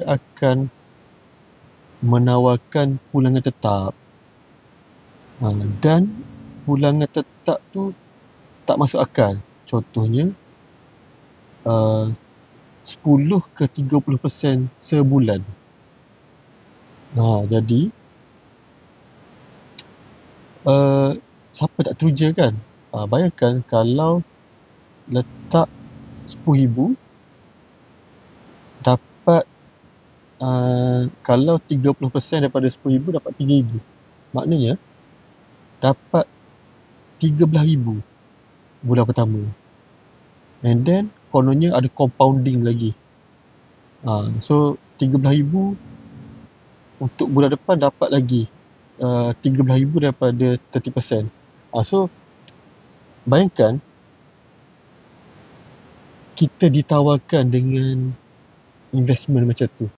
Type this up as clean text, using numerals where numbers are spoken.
akan menawarkan pulangan tetap, dan pulangan tetap tu tak masuk akal. Contohnya 10 ke 30% sebulan. Jadi siapa tak teruja kan? Bayangkan kalau letak RM10,000 dapat, kalau 30% daripada RM10,000 dapat RM3,000. Maknanya dapat RM13,000 bulan pertama. And then kononnya ada compounding lagi. So RM13,000 untuk bulan depan dapat lagi RM13,000 daripada 30%. So bayangkan kita ditawarkan dengan investment macam tu.